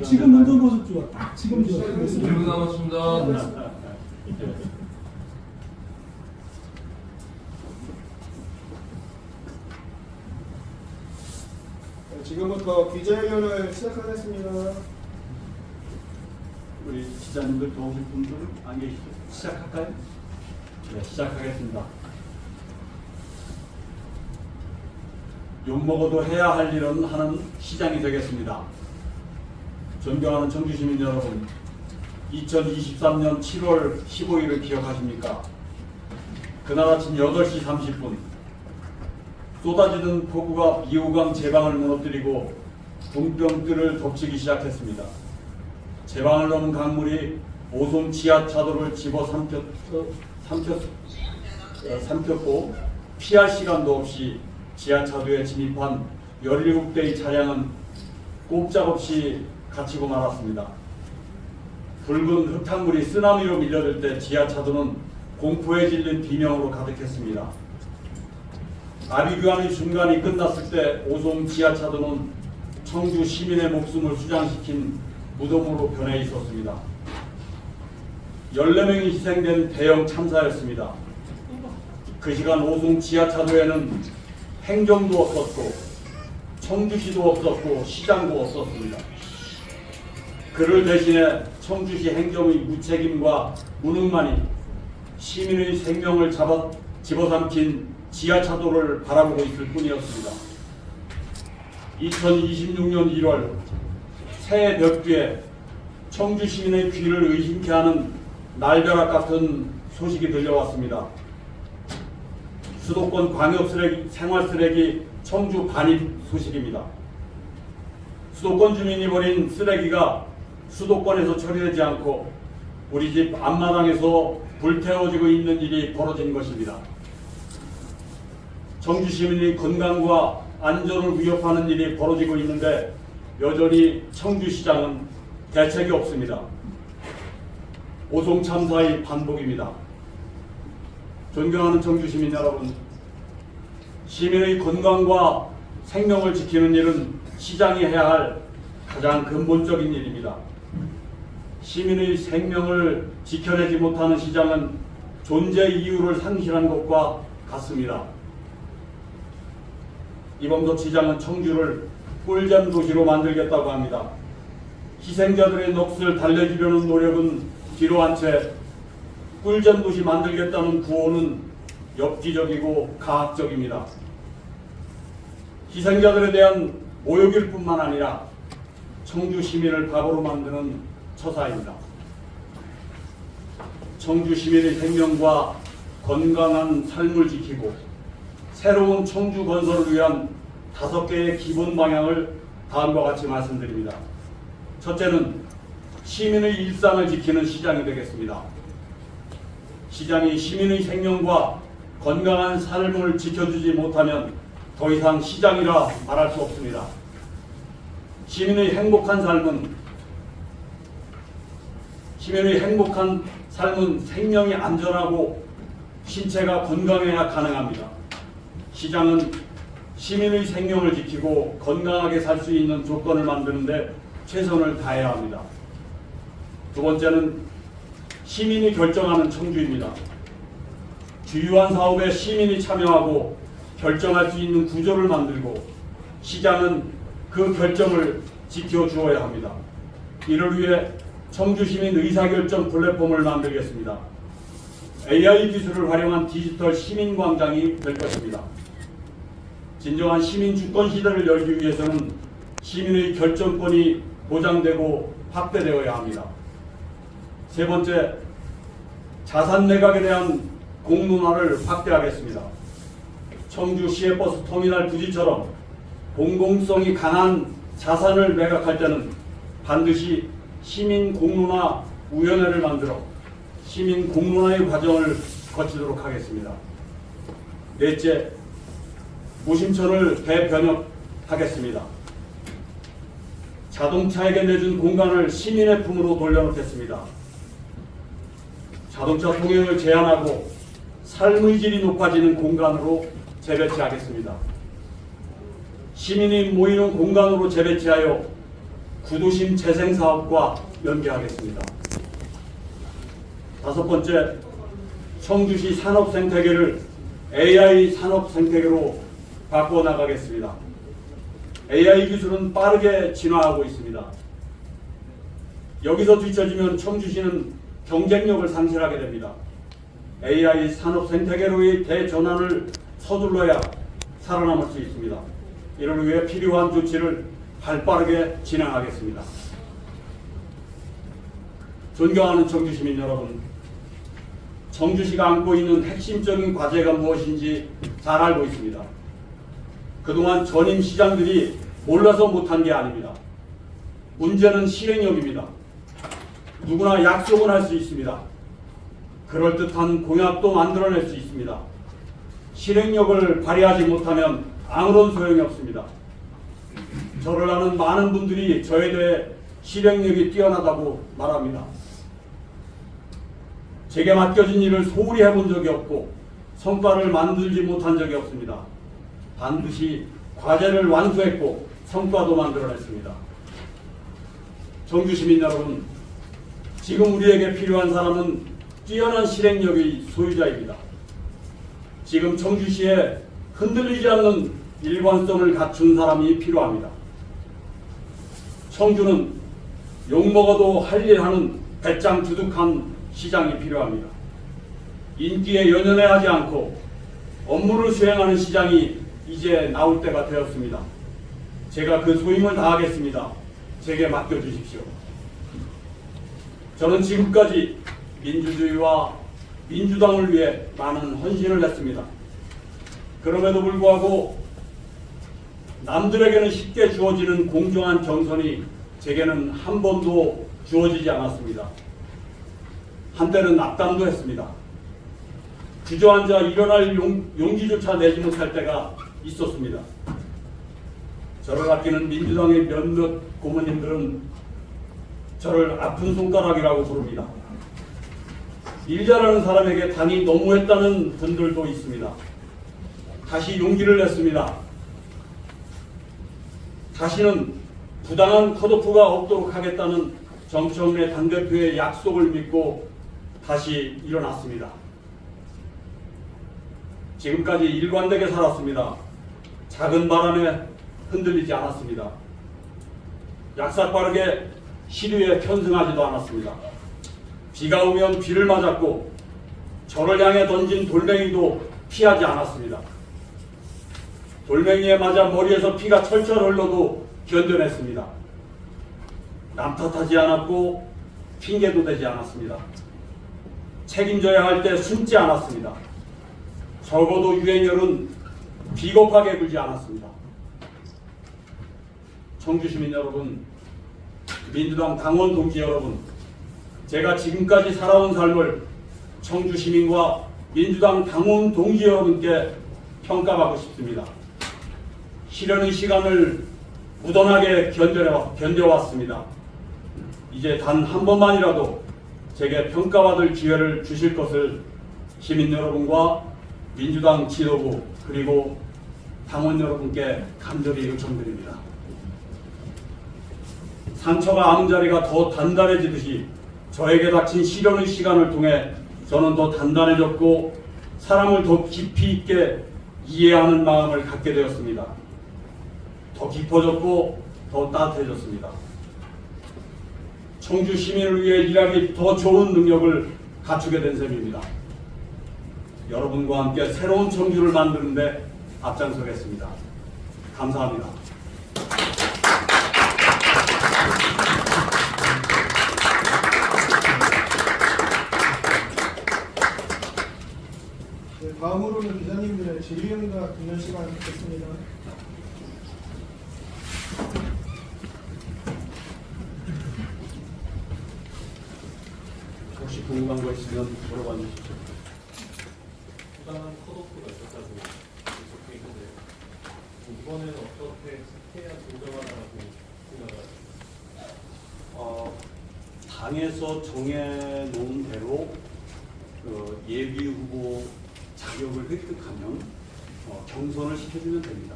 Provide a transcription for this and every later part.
지금 운전 모습 좋아. 딱 지금 좋아. 1분 남았습니다. 지금부터 기자회견을 시작하겠습니다. 우리 기자님들 더우실 분들 안 계시죠? 시작할까요? 네, 시작하겠습니다. 욕먹어도 해야 할 일은 하는 시장이 되겠습니다. 존경하는 청주시민 여러분, 2023년 7월 15일을 기억하십니까? 그날 아침 8시 30분 쏟아지는 폭우가 비호강 제방을 무너뜨리고 동병들을 덮치기 시작했습니다. 제방을 넘은 강물이 오송 지하차도를 집어 삼켰고 피할 시간도 없이 지하차도에 진입한 17대의 차량은 꼼짝없이 갇히고 말았습니다. 붉은 흙탕물이 쓰나미로 밀려들 때 지하차도는 공포에 질린 비명으로 가득했습니다. 아비규환의 순간이 끝났을 때 오송 지하차도는 청주 시민의 목숨을 수장시킨 무덤으로 변해 있었습니다. 14명이 희생된 대형 참사였습니다. 그 시간 오송 지하차도에는 행정도 없었고 청주시도 없었고 시장도 없었습니다. 그를 대신해 청주시 행정의 무책임과 무능만이 시민의 생명을 집어삼킨 지하차도를 바라보고 있을 뿐이었습니다. 2026년 1월 새해 몇 뒤에 청주 시민의 귀를 의심케 하는 날벼락 같은 소식이 들려왔습니다. 수도권 광역 쓰레기, 생활 쓰레기 청주 반입 소식입니다. 수도권 주민이 버린 쓰레기가 수도권에서 처리되지 않고 우리 집 앞마당에서 불태워지고 있는 일이 벌어진 것입니다. 청주 시민의 건강과 안전을 위협하는 일이 벌어지고 있는데 여전히 청주시장은 대책이 없습니다. 오송 참사의 반복입니다. 존경하는 청주 시민 여러분, 시민의 건강과 생명을 지키는 일은 시장이 해야 할 가장 근본적인 일입니다. 시민의 생명을 지켜내지 못하는 시장은 존재 이유를 상실한 것과 같습니다. 이범석 시장은 청주를 꿀잼 도시로 만들겠다고 합니다. 희생자들의 넋을 달래주려는 노력은 뒤로 한 채 꿀잼 도시 만들겠다는 구호는 엽기적이고 가학적입니다. 희생자들에 대한 모욕일 뿐만 아니라 청주 시민을 바보로 만드는 처사입니다. 청주 시민의 생명과 건강한 삶을 지키고 새로운 청주 건설을 위한 5개의 기본 방향을 다음과 같이 말씀드립니다. 첫째는 시민의 일상을 지키는 시장이 되겠습니다. 시장이 시민의 생명과 건강한 삶을 지켜주지 못하면 더 이상 시장이라 말할 수 없습니다. 시민의 행복한 삶은 생명이 안전하고 신체가 건강해야 가능합니다. 시장은 시민의 생명을 지키고 건강하게 살 수 있는 조건을 만드는 데 최선을 다해야 합니다. 두 번째는 시민이 결정하는 청주입니다. 주요한 사업에 시민이 참여하고 결정할 수 있는 구조를 만들고 시장은 그 결정을 지켜주어야 합니다. 이를 위해 청주시민 의사결정 플랫폼을 만들겠습니다. AI 기술을 활용한 디지털 시민광장이 될 것입니다. 진정한 시민 주권 시대를 열기 위해서는 시민의 결정권이 보장되고 확대되어야 합니다. 세 번째, 자산 매각에 대한 공론화를 확대하겠습니다. 청주 시외버스 터미널 부지처럼 공공성이 강한 자산을 매각할 때는 반드시 시민 공론화 위원회를 만들어 시민 공론화의 과정을 거치도록 하겠습니다. 넷째, 무심천을 대변혁하겠습니다. 자동차에게 내준 공간을 시민의 품으로 돌려놓겠습니다. 자동차 통행을 제한하고 삶의 질이 높아지는 공간으로 재배치하겠습니다. 시민이 모이는 공간으로 재배치하여 구도심 재생사업과 연계하겠습니다. 다섯 번째, 청주시 산업생태계를 AI 산업생태계로 바꾸어 나가겠습니다. AI 기술은 빠르게 진화하고 있습니다. 여기서 뒤처지면 청주시는 경쟁력을 상실하게 됩니다. AI 산업생태계로의 대전환을 서둘러야 살아남을 수 있습니다. 이를 위해 필요한 조치를 발빠르게 진행하겠습니다. 존경하는 청주시민 여러분, 청주시가 안고 있는 핵심적인 과제가 무엇인지 잘 알고 있습니다. 그동안 전임 시장들이 몰라서 못한 게 아닙니다. 문제는 실행력입니다. 누구나 약속은 할 수 있습니다. 그럴듯한 공약도 만들어낼 수 있습니다. 실행력을 발휘하지 못하면 아무런 소용이 없습니다. 저를 아는 많은 분들이 저에 대해 실행력이 뛰어나다고 말합니다. 제게 맡겨진 일을 소홀히 해본 적이 없고 성과를 만들지 못한 적이 없습니다. 반드시 과제를 완수했고 성과도 만들어냈습니다. 청주시민 여러분, 지금 우리에게 필요한 사람은 뛰어난 실행력의 소유자입니다. 지금 청주시에 흔들리지 않는 일관성을 갖춘 사람이 필요합니다. 청주는 욕먹어도 할 일 하는 배짱 두둑한 시장이 필요합니다. 인기에 연연해하지 않고 업무를 수행하는 시장이 이제 나올 때가 되었습니다. 제가 그 소임을 다하겠습니다. 제게 맡겨주십시오. 저는 지금까지 민주주의와 민주당을 위해 많은 헌신을 했습니다. 그럼에도 불구하고 남들에게는 쉽게 주어지는 공정한 경선이 제게는 한 번도 주어지지 않았습니다. 한때는 낙담도 했습니다. 주저앉아 일어날 용기조차 내지 못할 때가 있었습니다. 저를 아끼는 민주당의 몇몇 고모님들은 저를 아픈 손가락이라고 부릅니다. 일 잘하는 사람에게 당이 너무했다는 분들도 있습니다. 다시 용기를 냈습니다. 다시는 부당한 컷오프가 없도록 하겠다는 정청래 당대표의 약속을 믿고 다시 일어났습니다. 지금까지 일관되게 살았습니다. 작은 바람에 흔들리지 않았습니다. 약삭빠르게 시류에 편승하지도 않았습니다. 비가 오면 비를 맞았고 저를 향해 던진 돌멩이도 피하지 않았습니다. 돌멩이에 맞아 머리에서 피가 철철 흘러도 견뎌냈습니다. 남 탓하지 않았고 핑계도 대지 않았습니다. 책임져야 할 때 숨지 않았습니다. 적어도 유행열은 비겁하게 굴지 않았습니다. 청주시민 여러분, 민주당 당원 동지 여러분, 제가 지금까지 살아온 삶을 청주시민과 민주당 당원 동지 여러분께 평가받고 싶습니다. 시련의 시간을 무던하게 견뎌왔습니다. 이제 단 한 번만이라도 제게 평가받을 기회를 주실 것을 시민 여러분과 민주당 지도부 그리고 당원 여러분께 간절히 요청드립니다. 상처가 아문자리가 더 단단해지듯이 저에게 닥친 시련의 시간을 통해 저는 더 단단해졌고 사람을 더 깊이 있게 이해하는 마음을 갖게 되었습니다. 더 깊어졌고 더 따뜻해졌습니다. 청주 시민을 위해 일하기 더 좋은 능력을 갖추게 된 셈입니다. 여러분과 함께 새로운 청주를 만드는 데 앞장서겠습니다. 감사합니다. 네, 다음으로는 기자님들의 질의응답 듣는 시간 갖겠습니다. 혹시 궁금한 거 있으면 물어봐 주십시오. 부당한 컷오프가 있었다고 적혀 있는데 이번에는 어떻게 해야 진정하다고 생각하세요? 당에서 정해놓은 대로 그 예비 후보 자격을 획득하면 경선을 시켜주면 됩니다.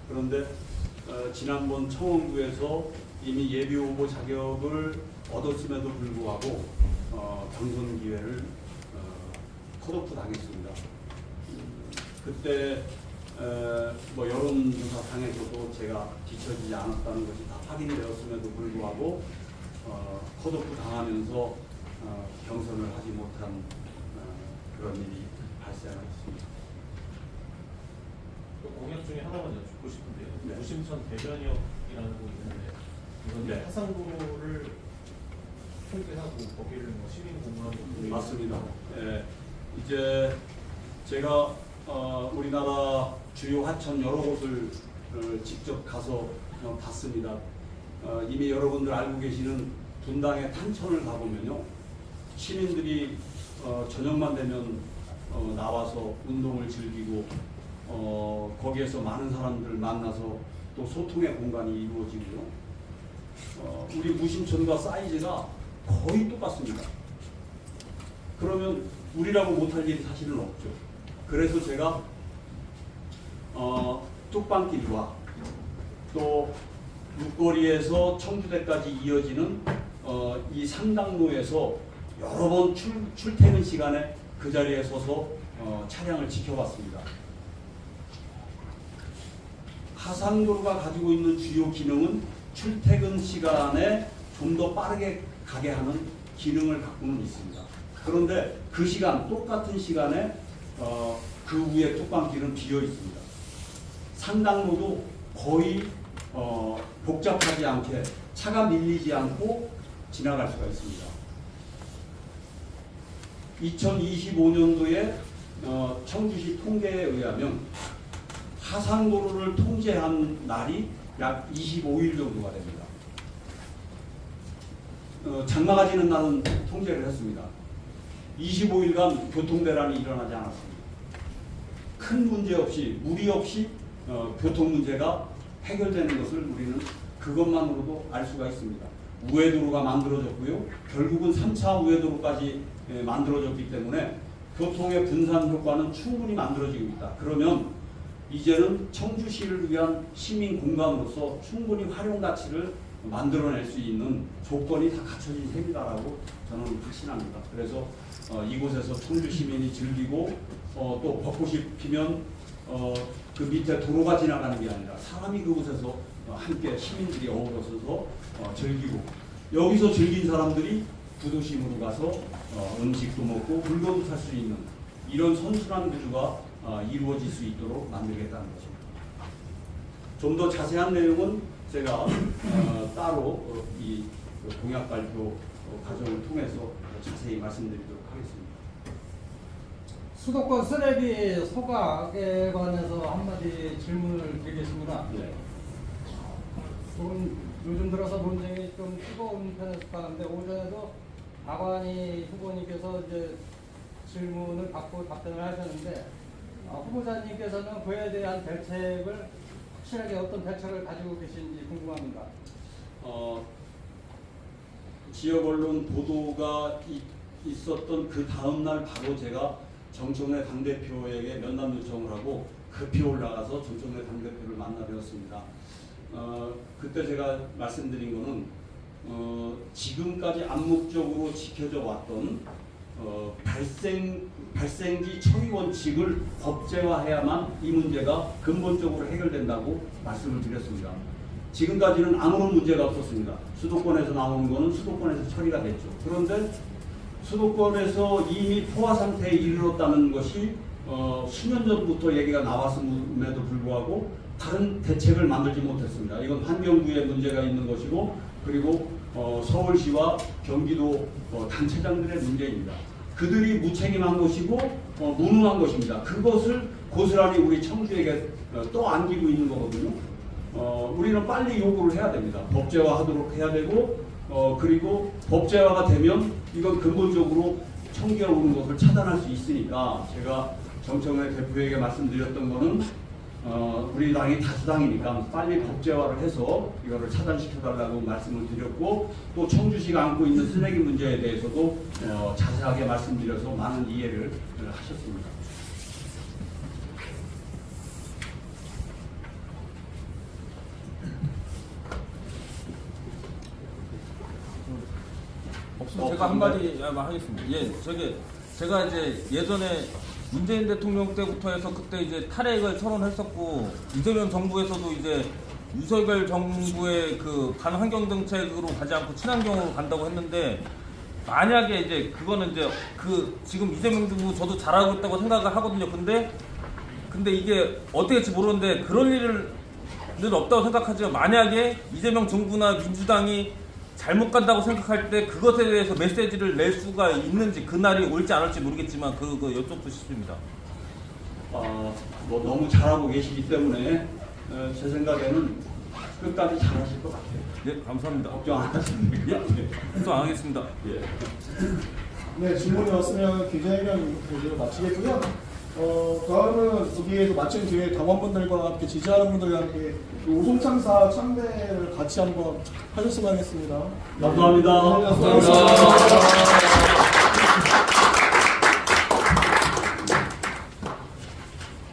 그런데 지난번 청원구에서 이미 예비 후보 자격을 얻었음에도 불구하고 경선 기회를 컷오프 당했습니다. 그때 뭐 여론조사상에서도 제가 뒤처지지 않았다는 것이 다 확인되었음에도 불구하고 컷오프 당하면서 경선을 하지 못한 그런 일이 발생했습니다. 또 공약 중에 하나만 여쭙고 싶은데요. 네. 무심천 대변역이라는 곳이 있는데 이건 네. 화산도로를 통제하고 거기를 뭐 시민 공무원도 맞습니다. 예, 이제 제가 우리나라 주요 하천 여러 곳을 직접 가서 봤습니다. 이미 여러분들 알고 계시는 분당의 탄천을 가보면요, 시민들이 저녁만 되면 나와서 운동을 즐기고 거기에서 많은 사람들을 만나서 또 소통의 공간이 이루어지고요. 우리 무심천과 사이즈가 거의 똑같습니다. 그러면 우리라고 못할 일이 사실은 없죠. 그래서 제가 뚝방길과 또 육거리에서 청주대까지 이어지는 이 상당로에서 여러 번 출퇴근 시간에 그 자리에 서서 차량을 지켜봤습니다. 하산도로가 가지고 있는 주요 기능은 출퇴근 시간에 좀 더 빠르게 가게 하는 기능을 갖고는 있습니다. 그런데 그 시간, 똑같은 시간에 그 위에 뚝방길은 비어 있습니다. 상당로도 거의 복잡하지 않게 차가 밀리지 않고 지나갈 수가 있습니다. 2025년도에 청주시 통계에 의하면 하산도로를 통제한 날이 약 25일 정도가 됩니다. 장마가 지는 날은 통제를 했습니다. 25일간 교통대란이 일어나지 않았습니다. 큰 문제 없이, 무리 없이 교통 문제가 해결되는 것을 우리는 그것만으로도 알 수가 있습니다. 우회도로가 만들어졌고요. 결국은 3차 우회도로까지 만들어졌기 때문에 교통의 분산 효과는 충분히 만들어지고 있다. 그러면 이제는 청주시를 위한 시민 공간으로서 충분히 활용 가치를 만들어낼 수 있는 조건이 다 갖춰진 셈이다라고 저는 확신합니다. 그래서 이곳에서 청주 시민이 즐기고 또 벚꽃이 피면 그 밑에 도로가 지나가는 게 아니라 사람이 그곳에서 함께 시민들이 어우러서서 즐기고, 여기서 즐긴 사람들이 구도심으로 가서 음식도 먹고 물건도 살 수 있는 이런 선순환 구조가 이루어질 수 있도록 만들겠다는 것입니다. 좀 더 자세한 내용은 제가 따로 이 공약 발표 과정을 통해서 자세히 말씀드리도록 하겠습니다. 수도권 쓰레기 소각에 관해서 한마디 질문을 드리겠습니다. 네. 요즘 들어서 논쟁이 좀 뜨거운 편에 속하는데, 오전에도 박완희 후보님께서 이제 질문을 받고 답변을 하셨는데, 후보자님께서는 그에 대한 대책을 확실하게 어떤 대책을 가지고 계신지 궁금합니다. 지역 언론 보도가 있었던 그 다음 날 바로 제가 정청래 당대표에게 면담 요청을 하고 급히 올라가서 정청래 당대표를 만나 뵈었습니다. 그때 제가 말씀드린 거는 지금까지 암묵적으로 지켜져 왔던 발생지 처리 원칙을 법제화해야만 이 문제가 근본적으로 해결된다고 말씀을 드렸습니다. 지금까지는 아무런 문제가 없었습니다. 수도권에서 나오는 거는 수도권에서 처리가 됐죠. 그런데 수도권에서 이미 포화 상태에 이르렀다는 것이 수년 전부터 얘기가 나왔음에도 불구하고 다른 대책을 만들지 못했습니다. 이건 환경부에 문제가 있는 것이고, 그리고 서울시와 경기도 단체장들의 문제입니다. 그들이 무책임한 것이고 무능한 것입니다. 그것을 고스란히 우리 청주에게 또 안기고 있는 거거든요. 우리는 빨리 요구를 해야 됩니다. 법제화하도록 해야 되고, 그리고 법제화가 되면 이건 근본적으로 청주에 오는 것을 차단할 수 있으니까, 제가 정청래 대표에게 말씀드렸던 거는 우리 당이 다수당이니까 빨리 법제화를 해서 이거를 차단시켜달라고 말씀을 드렸고, 또 청주시가 안고 있는 쓰레기 문제에 대해서도 자세하게 말씀드려서 많은 이해를 하셨습니다. 제가 한마디 하겠습니다. 예, 제가 이제 예전에 문재인 대통령 때부터 해서 그때 이제 탈핵을 선언했었고 이재명 정부에서도 이제 윤석열 정부의 그 반환경 정책으로 가지 않고 친환경으로 간다고 했는데 만약에 이제 그거는 이제 그 지금 이재명 정부 저도 잘하고 있다고 생각을 하거든요. 근데 이게 어떻게 될지 모르는데 그럴 일은 없다고 생각하지만 만약에 이재명 정부나 민주당이 잘못 간다고 생각할 때 그것에 대해서 메시지를 낼 수가 있는지 그날이 올지 안 올지 모르겠지만 그거 여쭙고 싶습니다. 뭐 너무 잘하고 계시기 때문에 제 생각에는 끝까지 잘하실 것 같아요. 예, 감사합니다. 걱정 안 하시면 예, 걱정 안 하겠습니다. 예. 네, 질문이 왔으면 기자회견 모두 마치겠고요. 다음은 여기에서 마친 뒤에 당원분들과 함께 지지하는 분들과 함께 오송창사 참배를 같이 한번 하셨으면 하겠습니다. 감사합니다. 감사합니다.